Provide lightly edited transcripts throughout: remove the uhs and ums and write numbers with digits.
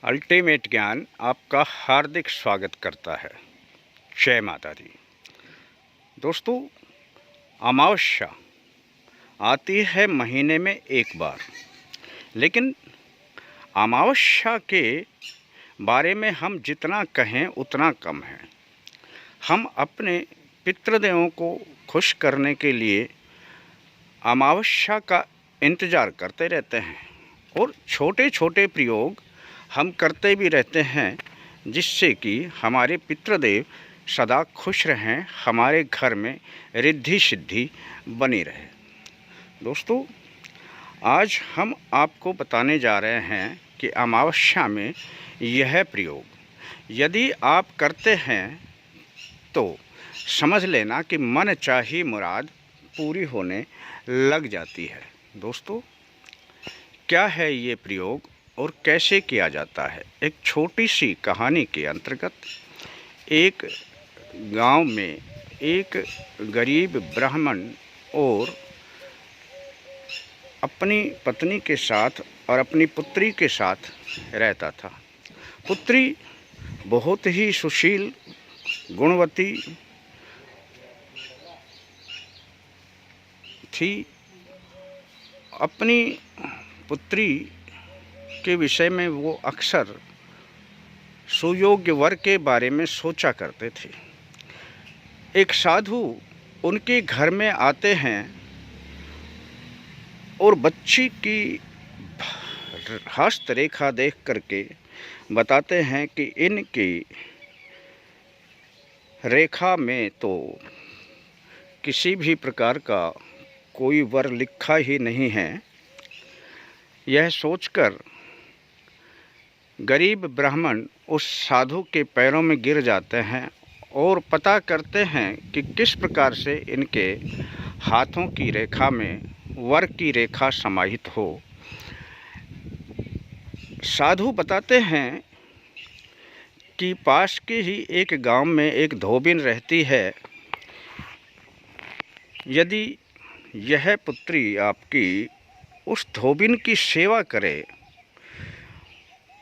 Ultimate ज्ञान आपका हार्दिक स्वागत करता है। जय माता दी। दोस्तों, अमावस्या आती है महीने में एक बार, लेकिन अमावस्या के बारे में हम जितना कहें उतना कम है। हम अपने पितृदेवों को खुश करने के लिए अमावस्या का इंतज़ार करते रहते हैं और छोटे छोटे प्रयोग हम करते भी रहते हैं, जिससे कि हमारे पितृदेव सदा खुश रहें, हमारे घर में रिद्धि सिद्धि बनी रहे। दोस्तों, आज हम आपको बताने जा रहे हैं कि अमावस्या में यह प्रयोग यदि आप करते हैं तो समझ लेना कि मन चाही मुराद पूरी होने लग जाती है। दोस्तों, क्या है ये प्रयोग और कैसे किया जाता है? एक छोटी सी कहानी के अंतर्गत एक गांव में एक गरीब ब्राह्मण और अपनी पत्नी के साथ और अपनी पुत्री के साथ रहता था। पुत्री बहुत ही सुशील, गुणवती थी। अपनी पुत्री के विषय में वो अक्सर सुयोग्य वर के बारे में सोचा करते थे। एक साधु उनके घर में आते हैं और बच्ची की हस्तरेखा देख करके बताते हैं कि इनकी रेखा में तो किसी भी प्रकार का कोई वर लिखा ही नहीं है। यह सोचकर गरीब ब्राह्मण उस साधु के पैरों में गिर जाते हैं और पता करते हैं कि किस प्रकार से इनके हाथों की रेखा में वर की रेखा समाहित हो। साधु बताते हैं कि पास के ही एक गांव में एक धोबिन रहती है। यदि यह पुत्री आपकी उस धोबिन की सेवा करे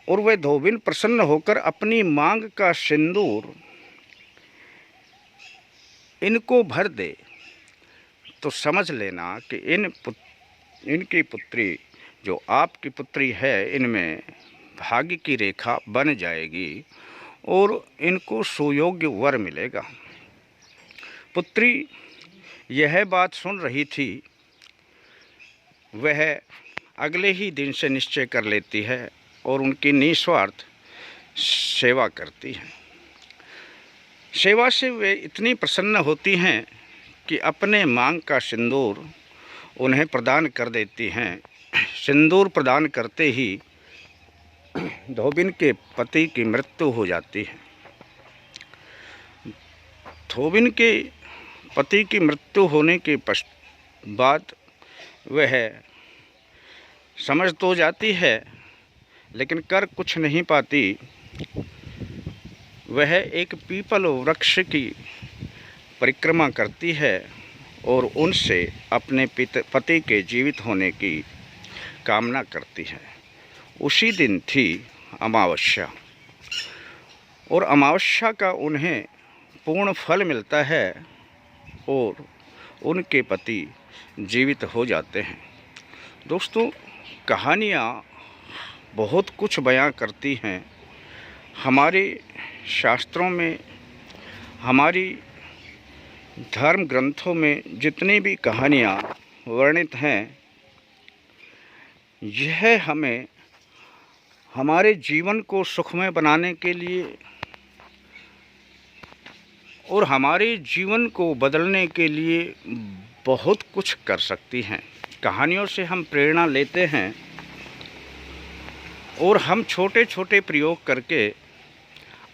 और वह धोबिन प्रसन्न होकर अपनी मांग का सिंदूर इनको भर दे, तो समझ लेना कि इनकी पुत्री जो आपकी पुत्री है, इनमें भाग्य की रेखा बन जाएगी और इनको सुयोग्य वर मिलेगा। पुत्री यह बात सुन रही थी। वह अगले ही दिन से निश्चय कर लेती है और उनकी निस्वार्थ सेवा करती हैं। सेवा से वे इतनी प्रसन्न होती हैं कि अपने मांग का सिंदूर उन्हें प्रदान कर देती हैं। सिंदूर प्रदान करते ही धोबिन के पति की मृत्यु हो जाती है। धोबिन के पति की मृत्यु होने के बाद वह समझ तो जाती है, लेकिन कर कुछ नहीं पाती। वह एक पीपल वृक्ष की परिक्रमा करती है और उनसे अपने पति के जीवित होने की कामना करती है। उसी दिन थी अमावस्या और अमावस्या का उन्हें पूर्ण फल मिलता है और उनके पति जीवित हो जाते हैं। दोस्तों, कहानियाँ बहुत कुछ बयां करती हैं। हमारे शास्त्रों में, हमारी धर्म ग्रंथों में जितनी भी कहानियाँ वर्णित हैं, यह हमें हमारे जीवन को सुखमय बनाने के लिए और हमारे जीवन को बदलने के लिए बहुत कुछ कर सकती हैं। कहानियों से हम प्रेरणा लेते हैं और हम छोटे छोटे प्रयोग करके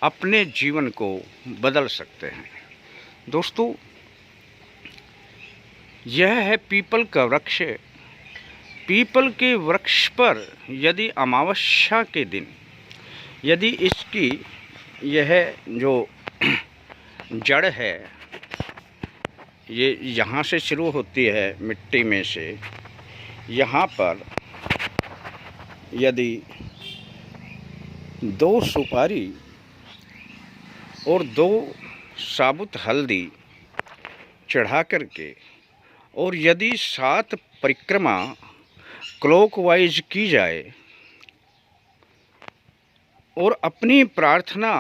अपने जीवन को बदल सकते हैं। दोस्तों, यह है पीपल का वृक्ष। पीपल के वृक्ष पर यदि अमावस्या के दिन यदि इसकी यह जो जड़ है, ये यहाँ से शुरू होती है मिट्टी में से, यहाँ पर यदि 2 सुपारी और 2 साबुत हल्दी चढ़ा करके, और यदि 7 परिक्रमा क्लॉकवाइज की जाए और अपनी प्रार्थना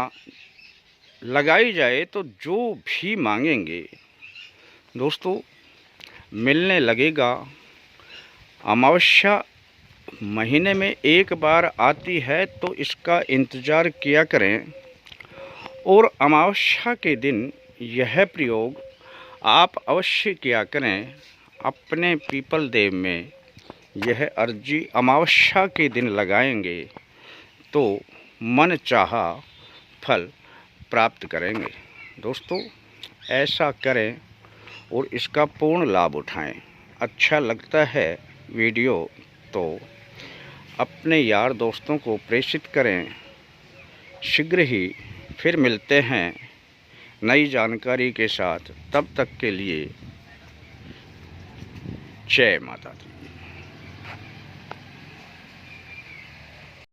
लगाई जाए तो जो भी मांगेंगे दोस्तों मिलने लगेगा। अमावस्या महीने में एक बार आती है तो इसका इंतज़ार किया करें, और अमावस्या के दिन यह प्रयोग आप अवश्य किया करें। अपने पीपल देव में यह अर्जी अमावस्या के दिन लगाएंगे तो मन चाहा फल प्राप्त करेंगे। दोस्तों ऐसा करें और इसका पूर्ण लाभ उठाएं। अच्छा लगता है वीडियो तो अपने यार दोस्तों को प्रेषित करें। शीघ्र ही फिर मिलते हैं नई जानकारी के साथ। तब तक के लिए जय माता दी।